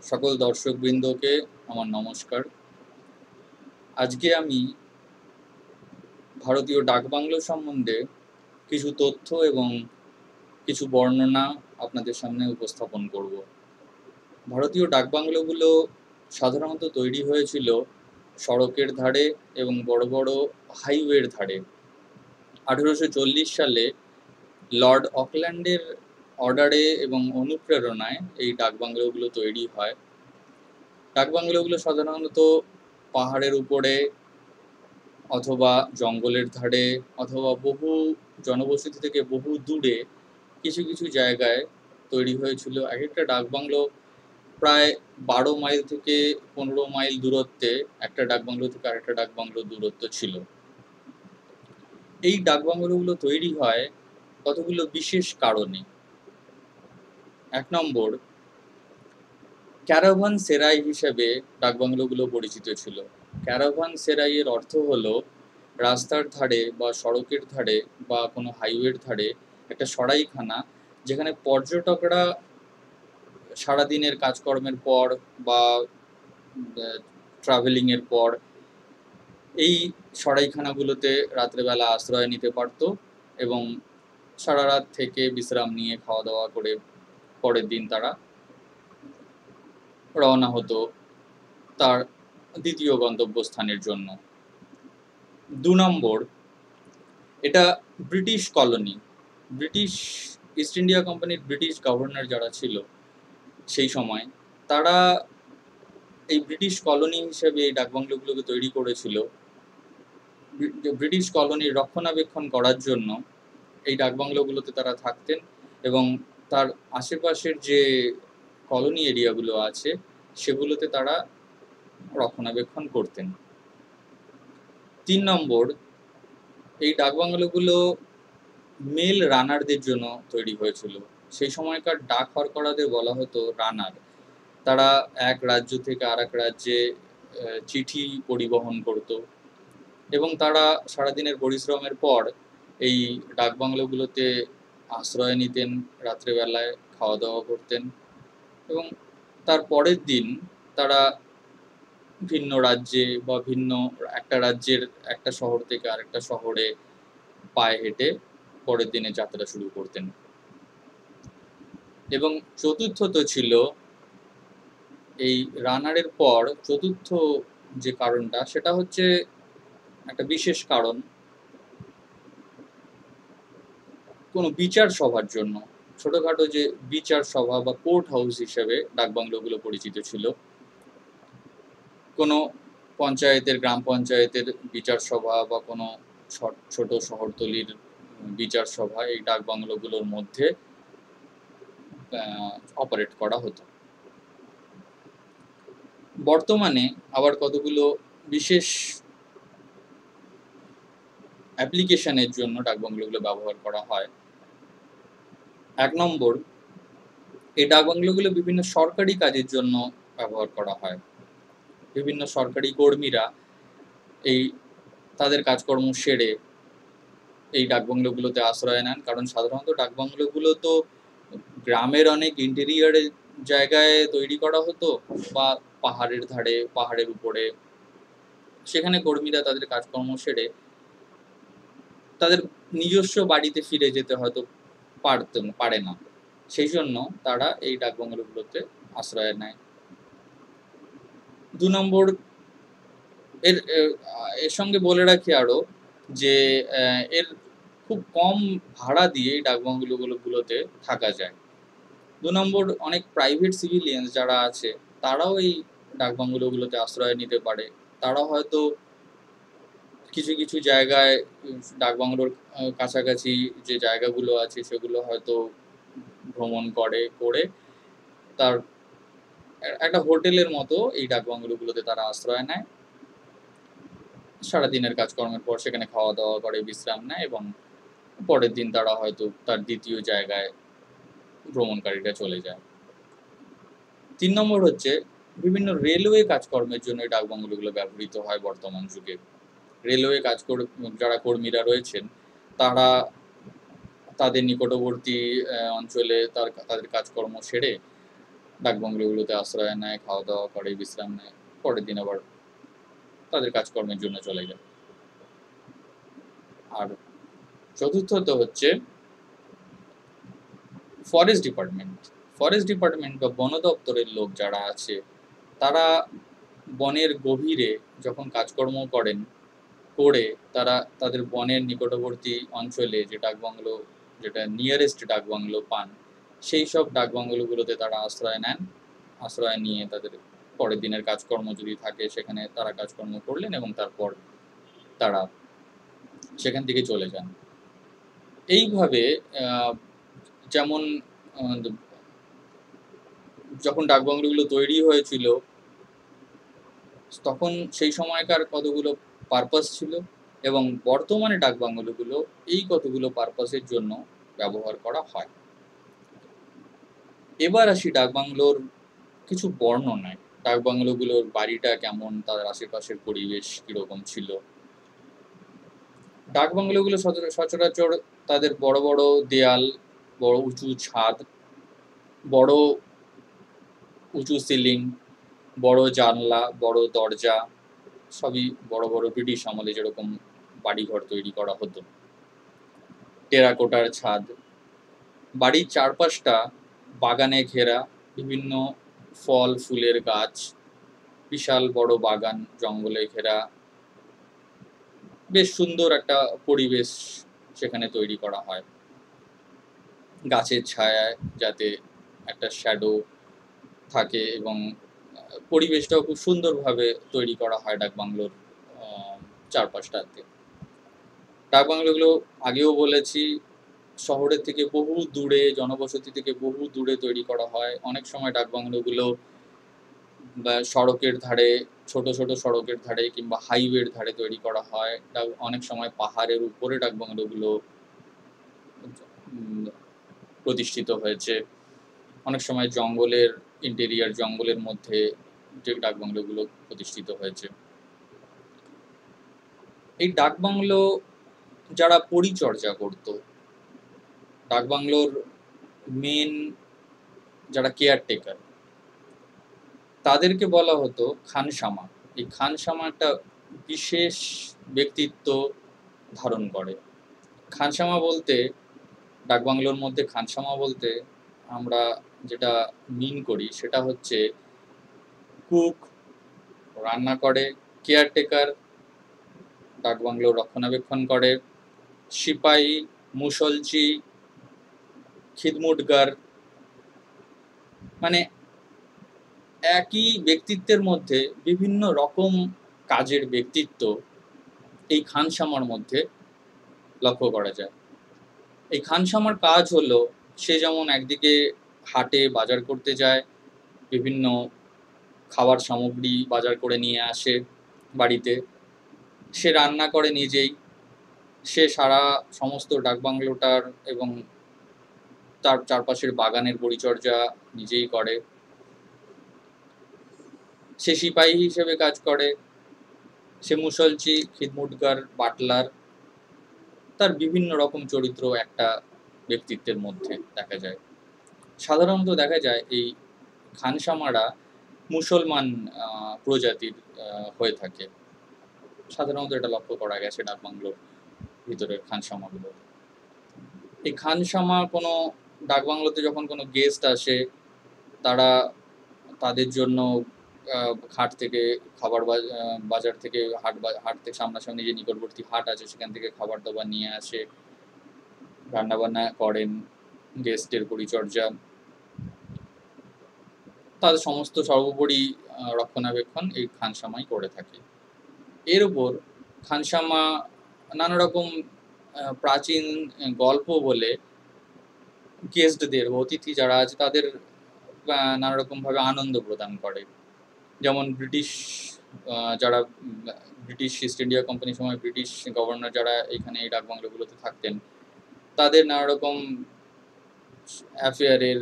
সকল দর্শকবৃন্দকে আমার নমস্কার। আজকে আমি ভারতীয় ডাকবাংলো সম্বন্ধে কিছু তথ্য এবং কিছু বর্ণনা আপনাদের সামনে উপস্থাপন করব। ভারতীয় ডাকবাংলোগুলো সাধারণত তৈরি হয়েছিল সড়কের ধারে এবং বড় বড় হাইওয়ের ধারে। 1840 সালে লর্ড অকল্যান্ডের অর্ডারে এবং অনুপ্রেরণায় এই ডাকবাংলোগুলো তৈরি হয়। ডাকবাংলোগুলো সাধারণত পাহাড়ের উপরে অথবা জঙ্গলের ধারে অথবা বহু জনবসতি থেকে বহু দূরে কিছু কিছু জায়গায় তৈরি হয়েছিল। এক একটা ডাকবাংলো প্রায় 12 মাইল থেকে 15 মাইল দূরত্বে একটা ডাকবাংলো থেকে আরেকটা ডাকবাংলো দূরত্ব ছিল। এই ডাকবাংলোগুলো তৈরি হয় কতগুলো বিশেষ কারণে। 1 নম্বর, ক্যারাভান সেরাই হিসেবে ডাকবাংলোগুলো পরিচিত ছিল। ক্যারাভান সেরাইয়ের অর্থ হলো রাস্তার ধারে বা সড়কের ধারে বা কোনো হাইওয়ের ধারে একটা সরাইখানা, যেখানে পর্যটকরা সারাদিনের কাজকর্মের পর বা ট্রাভেলিংয়ের পর এই সরাইখানাগুলোতে রাত্রেবেলা আশ্রয় নিতে পারত এবং সারা রাত থেকে বিশ্রাম নিয়ে খাওয়া দাওয়া করে পরের দিন তারা রওনা হতো তার দ্বিতীয় গন্তব্যস্থানের জন্য। 2 নম্বর, এটা British colony. British east India কোম্পানির ব্রিটিশ গভর্নর যারা ছিল সেই সময়, তারা এই ব্রিটিশ কলোনি হিসেবে এই ডাকবাংলোগুলোকে তৈরি করেছিল। ব্রিটিশ কলোনির রক্ষণাবেক্ষণ করার জন্য এই ডাকবাংলোগুলোতে তারা থাকতেন এবং তার আশেপাশের যে কলোনি এরিয়াগুলো আছে সেগুলোতে তারা রক্ষণাবেক্ষণ করতেন। 3 নম্বর, এই ডাকবাংলোগুলো মেল রানারদের জন্য তৈরি হয়েছিল। সেই সময়কার ডাক হরকরাদের বলা হতো রানার। তারা এক রাজ্য থেকে আরেক রাজ্যে চিঠি পরিবহন করত এবং তারা সারাদিনের পরিশ্রমের পর এই ডাকবাংলোগুলোতে আশ্রয় নিতেন, রাত্রেবেলায় খাওয়া দাওয়া করতেন এবং তার পরের দিন তারা ভিন্ন রাজ্যে বা ভিন্ন একটা রাজ্যের একটা শহর থেকে আরেকটা শহরে পায়ে হেঁটে পরের দিনে যাত্রা শুরু করতেন। এবং চতুর্থত ছিল, এই রানারের পর চতুর্থ যে কারণটা সেটা হচ্ছে একটা বিশেষ কারণ, কোনো বিচার সভার জন্য। ছোটখাটো যে বিচার সভা বা কোর্ট হাউস হিসেবে ডাকবাংলোগুলো পরিচিত ছিল। কোনো পঞ্চায়েতের, গ্রাম পঞ্চায়েতের বিচার সভা বা কোনো ছোট শহরতলির বিচার সভা এই ডাকবাংলোগুলোর মধ্যে অপারেট করা হতো। বর্তমানে আবার কতগুলো বিশেষ অ্যাপ্লিকেশনের জন্য ডাকবাংলোগুলো ব্যবহার করা হয়। 1 নম্বর, এই ডাকবাংলোগুলো বিভিন্ন সরকারি কাজের জন্য ব্যবহার করা হয়। বিভিন্ন সরকারি কর্মীরা এই তাদের কাজকর্ম সেরে এই ডাকবাংলোগুলোতে আশ্রয় নেন, কারণ সাধারণত ডাকবাংলোগুলো তো গ্রামের অনেক ইন্টেরিয়রের জায়গায় তৈরি করা হতো বা পাহাড়ের ধারে, পাহাড়ের উপরে। সেখানে কর্মীরা তাদের কাজকর্ম সেরে তাদের নিজস্ব বাড়িতে ফিরে যেতে হয়তো পারে না, সেই জন্য তারা এই ডাকবাংলোগুলোতে আশ্রয় নেয়। 2 নম্বর, এর সঙ্গে বলে রাখি আরো যে এর খুব কম ভাড়া দিয়ে এই ডাকবাংলোগুলোতে থাকা যায়। 2 নম্বর, অনেক প্রাইভেট সিভিলিয়ান যারা আছে তারাও এই ডাকবাংলোগুলোতে আশ্রয় নিতে পারে। তারা হয়তো কিছু কিছু জায়গায় ডাকবাংলোর কাছাকাছি যে জায়গাগুলো আছে সেগুলো হয়তো ভ্রমণ করে তার একটা হোটেলের মতো এই ডাকবাংলোগুলোতে তারা আশ্রয় নেয়। সারাদিনের কাজকর্মের পর সেখানে খাওয়া দাওয়া করে বিশ্রাম নেয় এবং পরের দিন তারা হয়তো তার দ্বিতীয় জায়গায় ভ্রমণকারীরা চলে যায়। 3 নম্বর হচ্ছে, বিভিন্ন রেলওয়ে কাজকর্মের জন্য এই ডাকবাংলোগুলো ব্যবহৃত হয় বর্তমান যুগে। রেলওয়ে যারা কর্মীরা রয়েছেন তারা তাদের নিকটবর্তী অঞ্চলে তাদের কাজকর্ম সেরে ডাকবাংলোগুলোতে আশ্রয় নেয়, খাওয়া দাওয়া করে, বিশ্রাম নেয়, পরের দিন আবার তাদের কাজকর্মের জন্য চলে যায়। আর চতুর্থত হচ্ছে ফরেস্ট ডিপার্টমেন্ট। ফরেস্ট ডিপার্টমেন্ট বা বন দপ্তরের লোক যারা আছে, তারা বনের গভীরে যখন কাজকর্ম করে তারা তাদের বনের নিকটবর্তী অঞ্চলে যে ডাকবাংলো, যেটা নিয়ারেস্ট ডাকবাংলো পান, সেই সব ডাকবাংলোগুলোতে তারা আশ্রয় নেন। আশ্রয় নিয়ে তাদের পরের দিনের কাজকর্ম যদি থাকে সেখানে তারা কাজকর্ম করলেন এবং তারপর তারা সেখান থেকে চলে যান। এইভাবে যেমন যখন ডাকবাংলোগুলো তৈরি হয়েছিল তখন সেই সময়কার কতগুলো পারপাস ছিল এবং বর্তমানে ডাকবাংলোগুলো এই কতগুলো পারপাসের জন্য ব্যবহার করা হয়। এবার আসি ডাকবাংলোর কিছু বর্ণনায়। ডাকবাংলোগুলোর বাড়িটা কেমন, তাদের আশেপাশের পরিবেশ কিরকম ছিল। ডাকবাংলোগুলো সচরাচর তাদের বড় বড় দেয়াল, বড় উঁচু ছাদ, বড় উঁচু সিলিং, বড় জানলা, বড় দরজা, সবই বড় বড় ব্রিটিশ আমলে যেরকম বাড়িঘর তৈরি করা হতো। টেরাকোটার ছাদ, বাড়ির চারপাশটা বাগানে ঘেরা, বিভিন্ন ফল ফুলের গাছ, বিশাল বড় বাগান, জঙ্গলে ঘেরা, বেশ সুন্দর একটা পরিবেশ সেখানে তৈরি করা হয়। গাছের ছায়ায় যাতে একটা শ্যাডো থাকে এবং পরিবেশটাও খুব সুন্দরভাবে তৈরি করা হয় ডাকবাংলোর চারপাশটাতে। ডাকবাংলোগুলো আগেও বলেছি শহরের থেকে বহু দূরে, জনবসতি থেকে বহু দূরে তৈরি করা হয়। অনেক সময় ডাকবাংলোগুলো সড়কের ধারে, ছোট ছোট সড়কের ধারে কিংবা হাইওয়ের ধারে তৈরি করা হয়। অনেক সময় পাহাড়ের উপরে ডাকবাংলোগুলো প্রতিষ্ঠিত হয়েছে। অনেক সময় জঙ্গলের ইন্টেরিয়ার, জঙ্গলের মধ্যে যে ডাকবাংলোগুলো প্রতিষ্ঠিত হয়েছে। এই ডাকবাংলো যারা পরিচর্যা করত, ডাকবাংলোর মেন যারা কেয়ারটেকার, তাদেরকে বলা হতো খানসামা। এই খানসামা একটা বিশেষ ব্যক্তিত্ব ধারণ করে। খানসামা বলতে, ডাকবাংলোর মধ্যে খানসামা বলতে আমরা যেটা মিন করি সেটা হচ্ছে কুক, রান্না করে, কেয়ারটেকার, ডাকবাংলো রক্ষণাবেক্ষণ করে, সিপাহী, মুসলচি, খিদমুটগার, মানে একই ব্যক্তিত্বের মধ্যে বিভিন্ন রকম কাজের ব্যক্তিত্ব এই খানসামার মধ্যে লক্ষ্য করা যায়। এই খানসামার কাজ হলো, সে যেমন একদিকে হাটে বাজার করতে যায়, বিভিন্ন খাবার সামগ্রী বাজার করে নিয়ে আসে বাড়িতে, সে রান্না করে নিজেই, সে সারা সমস্ত ডাকবাংলোটার এবং তার চারপাশের বাগানের পরিচর্যা নিজেই করে, সে সিপাহী হিসেবে কাজ করে, সে মুসলচি, খিদমুটগার, বাটলার, তার বিভিন্ন রকম চরিত্র একটা ব্যক্তিত্বের মধ্যে দেখা যায়। সাধারণত দেখা যায় এই খানসামারা মুসলমান প্রজাতির হয়ে থাকে। সাধারণত এটা লক্ষ্য করা গেছে ডাকবাংলোর ভিতরের খানসামাগুলো। এই খানসামা কোনো ডাকবাংলোতে যখন কোনো গেস্ট আসে, তারা তাদের জন্য হাট থেকে খাবার, বাজার থেকে, হাট থেকে সামনাসামনি যে নিকটবর্তী হাট আছে সেখান থেকে খাবার দাবার নিয়ে আসে, রান্নাবান্না করেন, গেস্টের পরিচর্যা, তাদের সমস্ত সর্বোপরি রক্ষণাবেক্ষণ এই খানসামাই করে থাকে। এর উপর খানসামা নানা রকম প্রাচীন গল্প বলে গেস্টদের, অতিথি যারা আছে তাদের নানা রকমভাবে আনন্দ প্রদান করে। যেমন যারা ব্রিটিশ ইস্ট ইন্ডিয়া কোম্পানির সময় ব্রিটিশ গভর্নর যারা এখানে এই ডাকবাংলোগুলোতে থাকতেন, তাদের নানা রকম অ্যাফেয়ারের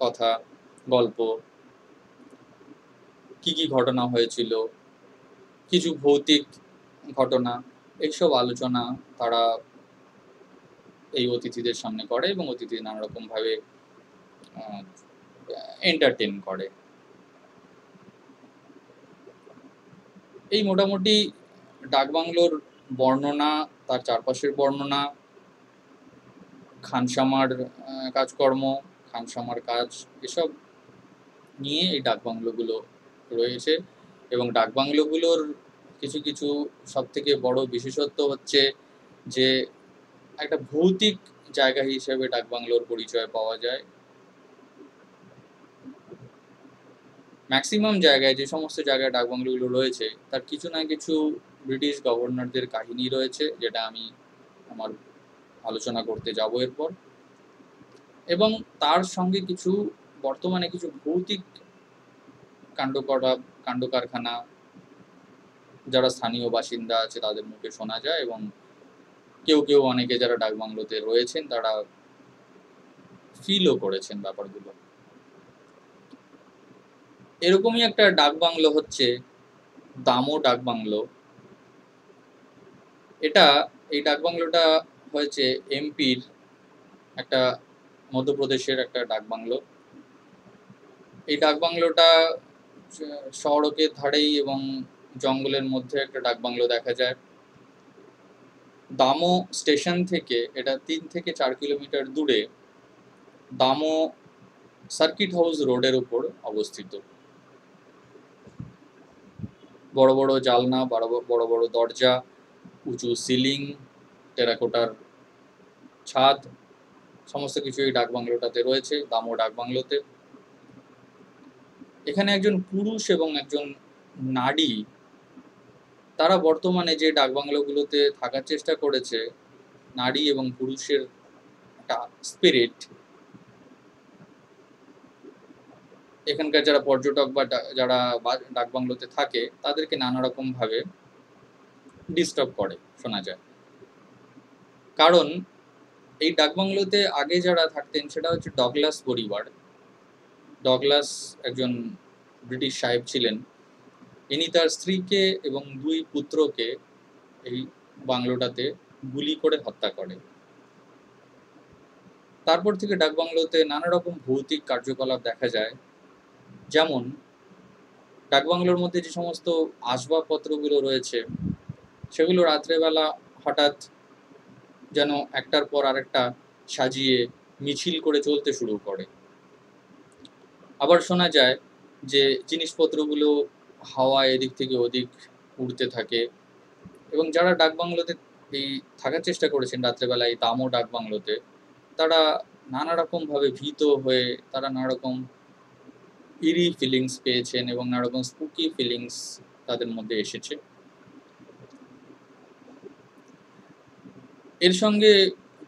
কথা, গল্প, কি কি ঘটনা হয়েছিল, কিছু ভৌতিক ঘটনা, এইসব আলোচনা তারা এই অতিথিদের সামনে করে এবং অতিথি নানা রকমভাবে এন্টারটেন করে। এই মোটামুটি ডাকবাংলোর বর্ণনা, তার চারপাশের বর্ণনা, খানসামার কাজকর্ম, খানসামার কাজ, এসব নিয়ে এই ডাকবাংলোগুলো রয়েছে। এবং ডাকবাংলোগুলোর কিছু কিছু সবথেকে বড় বিশেষত্ব হচ্ছে যে একটা ভৌতিক জায়গা হিসেবে ডাকবাংলোর পরিচয় পাওয়া যায়। ম্যাক্সিমাম জায়গায়, যে সমস্ত জায়গায় ডাকবাংলোগুলো রয়েছে, তার কিছু না কিছু ব্রিটিশ গভর্নরদের কাহিনী রয়েছে, যেটা আমি আমার আলোচনা করতে যাব এরপর। এবং তার সঙ্গে কিছু বর্তমানে কিছু ভৌতিক কাণ্ড কারখানা যারা স্থানীয় বাসিন্দা আছে তাদের মুখে শোনা যায়, এবং কেউ অনেকে যারা ডাকবাংলোতে রয়েছেন তারা ফিলও করেছেন ব্যাপারগুলো। এরকমই একটা ডাকবাংলো হচ্ছে দামো ডাকবাংলো। এই ডাকবাংলোটা হয়েছে এমপির একটা, মধ্যপ্রদেশের একটা ডাকবাংলো। এই ডাকবাংলোটা সড়কের ধারেই এবং জঙ্গলের মধ্যে একটা ডাকবাংলো দেখা যায়। দামো স্টেশন থেকে এটা 3 থেকে 4 কিলোমিটার দূরে দামো সার্কিট হাউস রোডের উপর অবস্থিত। বড় বড় জালনা, বড় বড় দরজা, উঁচু সিলিং, টেরাকোটার ছাদ, সমস্ত কিছু এই ডাকবাংলোটাতে রয়েছে, দামো ডাকবাংলোতে। এখানে একজন পুরুষ এবং একজন নারী, তারা বর্তমানে যে ডাকবাংলোগুলোতে থাকার চেষ্টা করেছে, নারী এবং পুরুষের একটা স্পিরিট, এখানকার যারা পর্যটক বা যারা ডাকবাংলোতে থাকে তাদেরকে নানা রকম ভাবে ডিস্টার্ব করে শোনা যায়। কারণ এই ডাকবাংলোতে আগে যারা থাকতেন সেটা হচ্ছে ডগলাস পরিবার। ডগলাস একজন ব্রিটিশ সাহেব ছিলেন। ইনি তার স্ত্রীকে এবং 2 পুত্রকে এই বাংলোটাতে গুলি করে হত্যা করে। তারপর থেকে ডাকবাংলোতে নানা রকম ভৌতিক কার্যকলাপ দেখা যায়। যেমন ডাকবাংলোর মধ্যে যে সমস্ত আসবাবপত্রগুলো রয়েছে সেগুলো রাত্রেবেলা হঠাৎ যেন একটার পর আরেকটা সাজিয়ে মিছিল করে চলতে শুরু করে। আবার শোনা যায় যে জিনিসপত্রগুলো হাওয়ায় এদিক থেকে ওদিক উড়তে থাকে। এবং যারা ডাকবাংলোতে এই থাকার চেষ্টা করেছেন রাত্রেবেলা এই দামো ডাকবাংলোতে, তারা নানা রকমভাবে ভীত হয়ে, তারা নানা রকম ইরি ফিলিংস পেয়েছেন এবং নানা রকম স্পুকি ফিলিংস তাদের মধ্যে এসেছে। এর সঙ্গে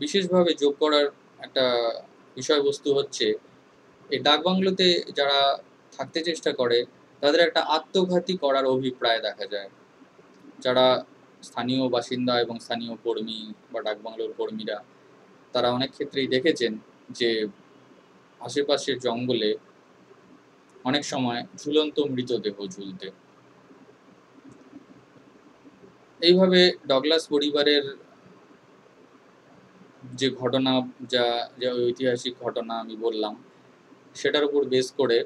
বিশেষভাবে যোগ করার একটা বিষয়বস্তু হচ্ছে, এই ডাকবাংলোতে যারা থাকতে চেষ্টা করে তাদের একটা আত্মঘাতী করার অভিপ্রায় দেখা যায়। যারা স্থানীয় বাসিন্দা এবং স্থানীয় কর্মী বা ডাকবাংলোর কর্মীরা, তারা অনেক ক্ষেত্রেই দেখেছেন যে আশেপাশের জঙ্গলে অনেক সময় ঝুলন্ত মৃতদেহ ঝুলতে। এইভাবে ডগলাস পরিবারের যে ঘটনা, যা ঐতিহাসিক ঘটনা আমি বললাম, সেটার উপর বেস করে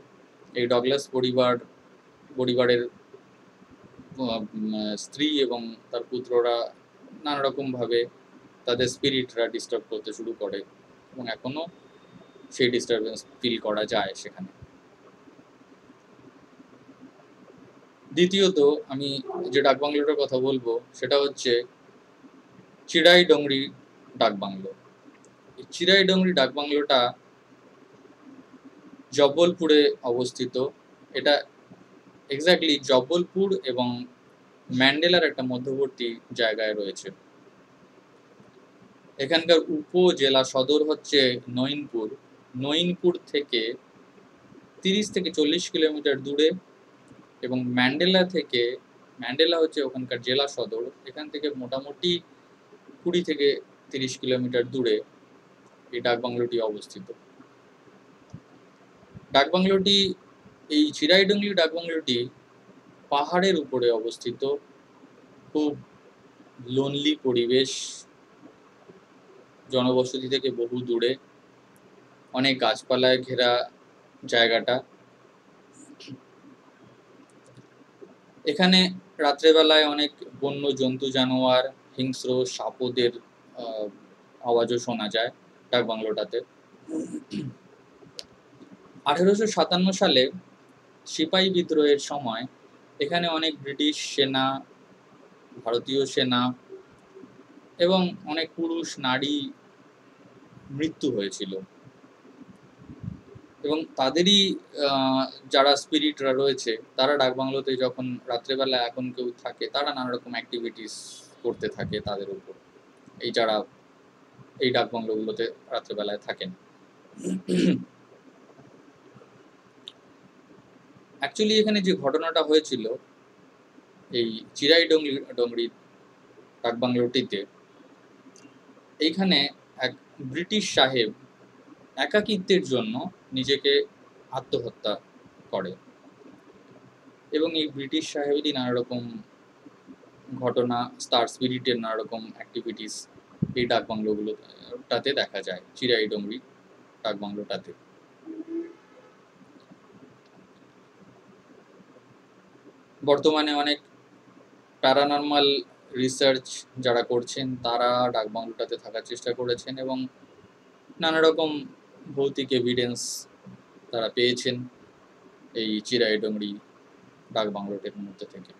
এই ডগলাস পরিবারের স্ত্রী এবং তার পুত্ররা নানা রকমভাবে তাদের স্পিরিটরা ডিস্টার্ব করতে শুরু করে, এবং এখনো সেই ডিস্টারবেন্স ফিল করা যায় সেখানে। দ্বিতীয়ত আমি যে ডাকবাংলোটার কথা বলবো সেটা হচ্ছে চিরাইডংরি ডাকবাংলো। এই চিরাইডংরি ডাকবাংলোটা জব্বলপুরে অবস্থিত। এটা এক্স্যাক্টলি জব্বলপুর এবং ম্যান্ডেলার একটা মধ্যবর্তী জায়গায় রয়েছে। এখানকার উপজেলা সদর হচ্ছে নইনপুর। নইনপুর থেকে 30 থেকে 40 কিলোমিটার দূরে, এবং ম্যান্ডেলা হচ্ছে ওখানকার জেলা সদর। এখান থেকে মোটামুটি 20 থেকে 30 কিলোমিটার দূরে এই ডাকবাংলোটি অবস্থিত। ডাকবাংলোটি, এই চিরাইডংরি ডাকবাংলোটি পাহাড়ের উপরে অবস্থিত। খুব লোনলি পরিবেশ, জনবসতি থেকে বহু দূরে, অনেক গাছপালায় ঘেরা জায়গাটা। এখানে রাত্রেবেলায় অনেক বন্য জন্তু জানোয়ার, হিংস্র সাপদের আওয়াজও শোনা যায় ডাকবাংলোটাতে। 1857 সালে সিপাহী বিদ্রোহের সময় এখানে অনেক ব্রিটিশ সেনা, ভারতীয় সেনা এবং অনেক পুরুষ নারী মৃত্যু হয়েছিল, এবং তাদেরই যারা স্পিরিটরা রয়েছে তারা ডাকবাংলোতে যখন রাত্রেবেলা এখন কেউ থাকে, তারা নানা রকম অ্যাক্টিভিটিস করতে থাকে তাদের উপর, এই যারা এই ডাকবাংলোগুলোতে রাত্রেবেলায় থাকেন। অ্যাকচুয়ালি এখানে যে ঘটনাটা হয়েছিল এই চিরাই ডোংরি ডাকবাংলোটিতে, এইখানে এক ব্রিটিশ সাহেব একাকিত্বের জন্য নিজেকে আত্মহত্যা করে, এবং এই ব্রিটিশ সাহেবেরই নানা রকম ঘটনা, স্টার স্পিরিটের নানা রকম অ্যাক্টিভিটিস এই ডাকবাংলোগুলোটাতে দেখা যায়, চিরাই ডোংরি ডাকবাংলোটাতে। বর্তমানে অনেক প্যারানর্মাল রিসার্চ যারা করছেন তারা ডাকবাংলোটাতে থাকার চেষ্টা করেছেন এবং নানা রকম ভৌতিক এভিডেন্স তারা পেয়েছেন এই চিরাই ডোংরি ডাকবাংলোটির মধ্যে থেকে।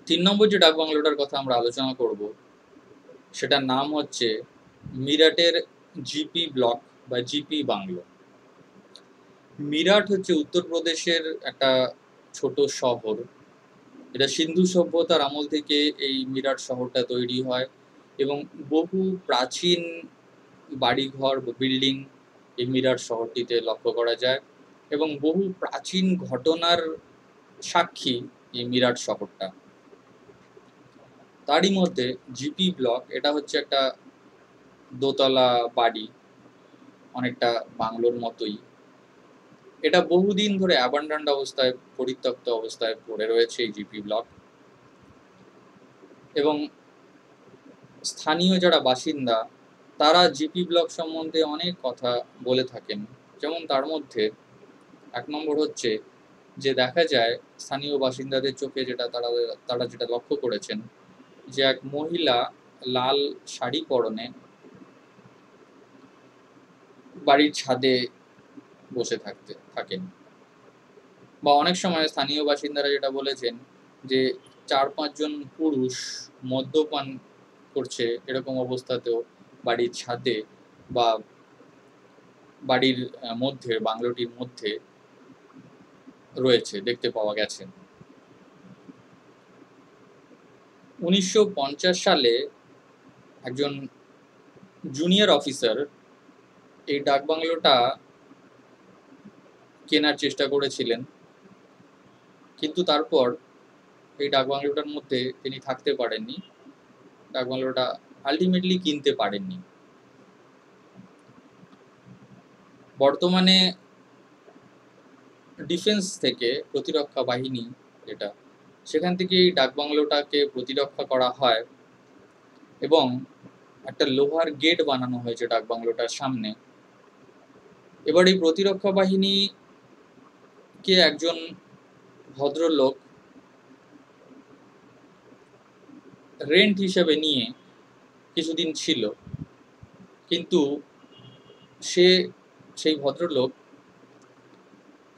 3 নম্বর যে ডাকবাংলোটার কথা আমরা আলোচনা করব সেটার নাম হচ্ছে মিরাটের জিপি ব্লক বা জিপি বাংলো। মিরাট হচ্ছে উত্তরপ্রদেশের একটা ছোট শহর। এটা সিন্ধু সভ্যতার আমল থেকে এই মিরাট শহরটা তৈরি হয় এবং বহু প্রাচীন বাড়িঘর বা বিল্ডিং এই মিরাট শহরটিতে লক্ষ্য করা যায় এবং বহু প্রাচীন ঘটনার সাক্ষী এই মিরাট শহরটা। তারই মধ্যে জিপি ব্লক, এটা হচ্ছে একটা দোতলা বাড়ি, অনেকটা বাংলোর মতোই। এটা বহুদিন ধরে অ্যাবান্ডান্ড অবস্থায়, পরিত্যক্ত অবস্থায় পড়ে রয়েছে এই জিপি ব্লক, এবং স্থানীয় যারা বাসিন্দা তারা জিপি ব্লক সম্বন্ধে অনেক কথা বলে থাকেন। যেমন তার মধ্যে 1 নম্বর হচ্ছে যে দেখা যায় স্থানীয় বাসিন্দাদের চোখে যেটা তারা যেটা লক্ষ্য করেছেন, যে এক মহিলা লাল শাড়ি পরনে বাড়ির ছাদে বসে থাকেন, বা অনেক সময় স্থানীয় বাসিন্দারা যেটা বলেছেন যে 4-5 জন পুরুষ মদ্যপান করছে এরকম অবস্থাতেও বাড়ির ছাদে বা বাড়ির মধ্যে, বাংলোটির মধ্যে রয়েছে, দেখতে পাওয়া গেছে। 1950 সালে একজন জুনিয়র অফিসার এই ডাকবাংলোটা কেনার চেষ্টা করেছিলেন, কিন্তু তারপর এই ডাকবাংলোটার মধ্যে তিনি থাকতে পারেননি, ডাকবাংলোটা আলটিমেটলি কিনতে পারেননি। বর্তমানে ডিফেন্স থেকে, প্রতিরক্ষা বাহিনী যেটা, সেখান থেকে এই ডাকবাংলোটাকে প্রতিরক্ষা করা হয় এবং একটা লোহার গেট বানানো হয়েছে ডাকবাংলোটার সামনে। এবার এই প্রতিরক্ষা বাহিনীকে একজন ভদ্রলোক রেন্ট হিসেবে নিয়ে কিছুদিন ছিল, কিন্তু সেই ভদ্রলোক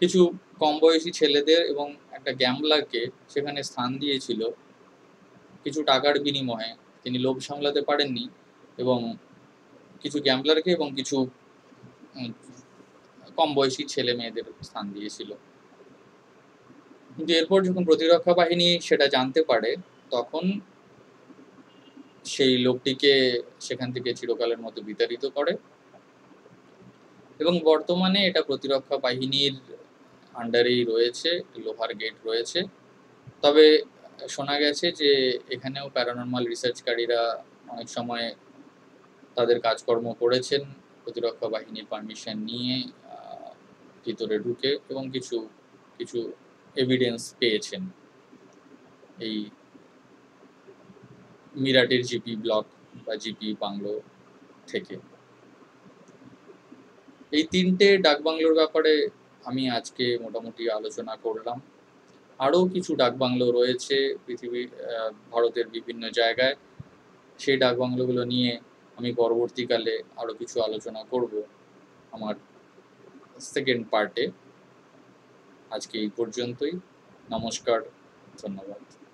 কিছু কম বয়সী ছেলেদের এবং একটা গ্যাম্বলারকে সেখানে স্থান দিয়েছিল কিছু টাকার বিনিময়ে। তিনি লোভ সামলাতে পারেননি এবং কিছু গ্যাম্বলারকে এবং কিছু কম বয়সী ছেলে মেয়েদের স্থান দিয়েছিল। কিন্তু এরপর যখন প্রতিরক্ষা বাহিনী সেটা জানতে পারে, তখন সেই লোকটিকে সেখান থেকে চিরকালের মতো বিতাড়িত করে এবং বর্তমানে এটা প্রতিরক্ষা বাহিনীর আন্ডারেই রয়েছে, লোহার গেট রয়েছে। তবে শোনা গেছে যে এখানেও প্যারানর্মাল রিসার্চকারীরা অনেক সময় তাদের কাজকর্ম করেছেন প্রতিরক্ষা বাহিনীর পারমিশন নিয়ে ভিতরে ঢুকে, এবং কিছু কিছু এভিডেন্স পেয়েছেন এই মিরাটের জিপি ব্লক বা জিপি বাংলো থেকে। এই ৩টে ডাকবাংলোর ব্যাপারে আমি আজকে মোটামুটি আলোচনা করলাম। আরও কিছু ডাকবাংলো রয়েছে ভারতের বিভিন্ন জায়গায়। সেই ডাকবাংলোগুলো নিয়ে আমি পরবর্তীকালে আরও কিছু আলোচনা করব আমার সেকেন্ড পার্টে। আজকে এই পর্যন্তই। নমস্কার, ধন্যবাদ।